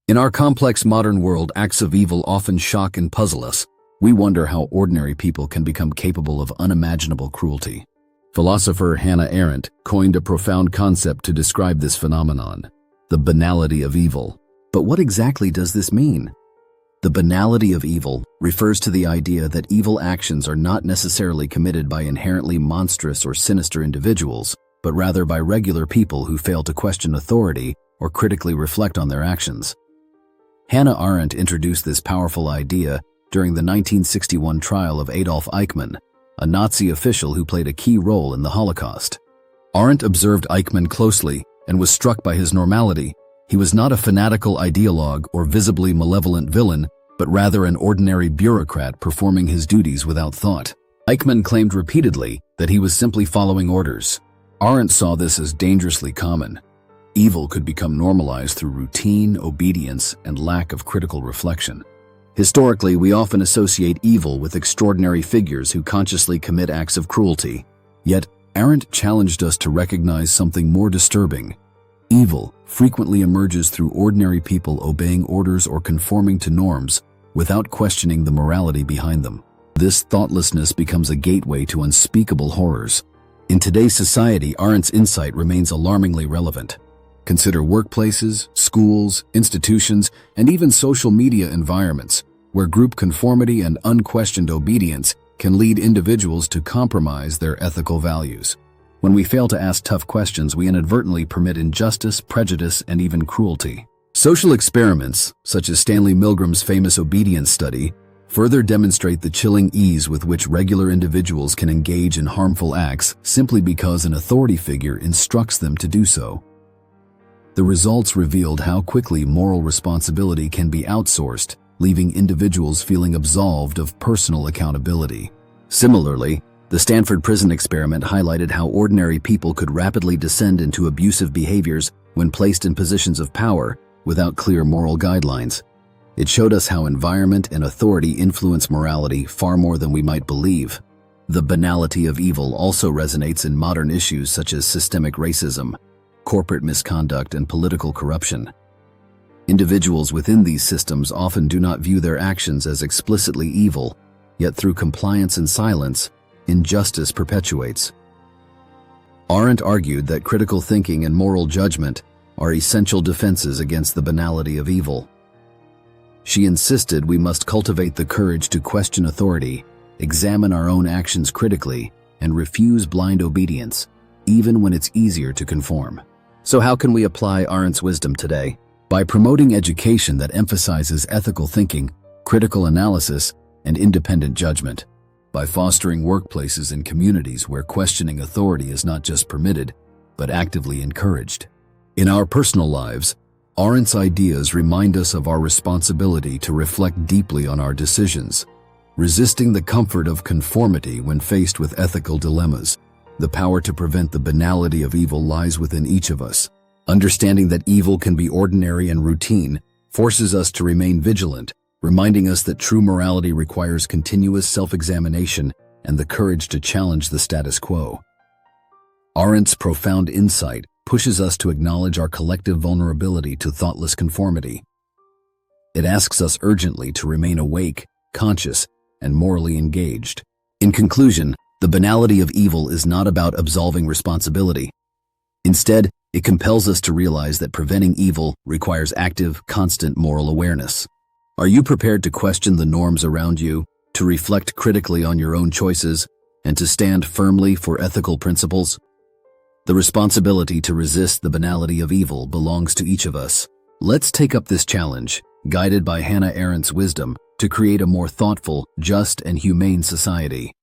In our complex modern world, acts of evil often shock and puzzle us. We wonder how ordinary people can become capable of unimaginable cruelty. Philosopher Hannah Arendt coined a profound concept to describe this phenomenon: the banality of evil. But what exactly does this mean? The banality of evil refers to the idea that evil actions are not necessarily committed by inherently monstrous or sinister individuals, but rather by regular people who fail to question authority or critically reflect on their actions. Hannah Arendt introduced this powerful idea during the 1961 trial of Adolf Eichmann, a Nazi official who played a key role in the Holocaust. Arendt observed Eichmann closely and was struck by his normality. He was not a fanatical ideologue or visibly malevolent villain, but rather an ordinary bureaucrat performing his duties without thought. Eichmann claimed repeatedly that he was simply following orders. Arendt saw this as dangerously common. Evil could become normalized through routine, obedience, and lack of critical reflection. Historically, we often associate evil with extraordinary figures who consciously commit acts of cruelty. Yet, Arendt challenged us to recognize something more disturbing. Evil frequently emerges through ordinary people obeying orders or conforming to norms without questioning the morality behind them. This thoughtlessness becomes a gateway to unspeakable horrors. In today's society, Arendt's insight remains alarmingly relevant. Consider workplaces, schools, institutions, and even social media environments where group conformity and unquestioned obedience can lead individuals to compromise their ethical values. When we fail to ask tough questions, we inadvertently permit injustice, prejudice, and even cruelty. Social experiments, such as Stanley Milgram's famous obedience study, further demonstrate the chilling ease with which regular individuals can engage in harmful acts simply because an authority figure instructs them to do so. The results revealed how quickly moral responsibility can be outsourced, leaving individuals feeling absolved of personal accountability. Similarly, the Stanford prison experiment highlighted how ordinary people could rapidly descend into abusive behaviors when placed in positions of power without clear moral guidelines. It showed us how environment and authority influence morality far more than we might believe. The banality of evil also resonates in modern issues such as systemic racism, corporate misconduct, and political corruption. Individuals within these systems often do not view their actions as explicitly evil, yet through compliance and silence, injustice perpetuates. Arendt argued that critical thinking and moral judgment are essential defenses against the banality of evil. She insisted we must cultivate the courage to question authority, examine our own actions critically, and refuse blind obedience, even when it's easier to conform. So how can we apply Arendt's wisdom today? By promoting education that emphasizes ethical thinking, critical analysis, and independent judgment. By fostering workplaces and communities where questioning authority is not just permitted, but actively encouraged. In our personal lives, Arendt's ideas remind us of our responsibility to reflect deeply on our decisions, resisting the comfort of conformity when faced with ethical dilemmas. The power to prevent the banality of evil lies within each of us. Understanding that evil can be ordinary and routine forces us to remain vigilant, reminding us that true morality requires continuous self-examination and the courage to challenge the status quo. Arendt's profound insight pushes us to acknowledge our collective vulnerability to thoughtless conformity. It asks us urgently to remain awake, conscious, and morally engaged. In conclusion, the banality of evil is not about absolving responsibility. Instead, it compels us to realize that preventing evil requires active, constant moral awareness. Are you prepared to question the norms around you, to reflect critically on your own choices, and to stand firmly for ethical principles? The responsibility to resist the banality of evil belongs to each of us. Let's take up this challenge, guided by Hannah Arendt's wisdom, to create a more thoughtful, just, and humane society.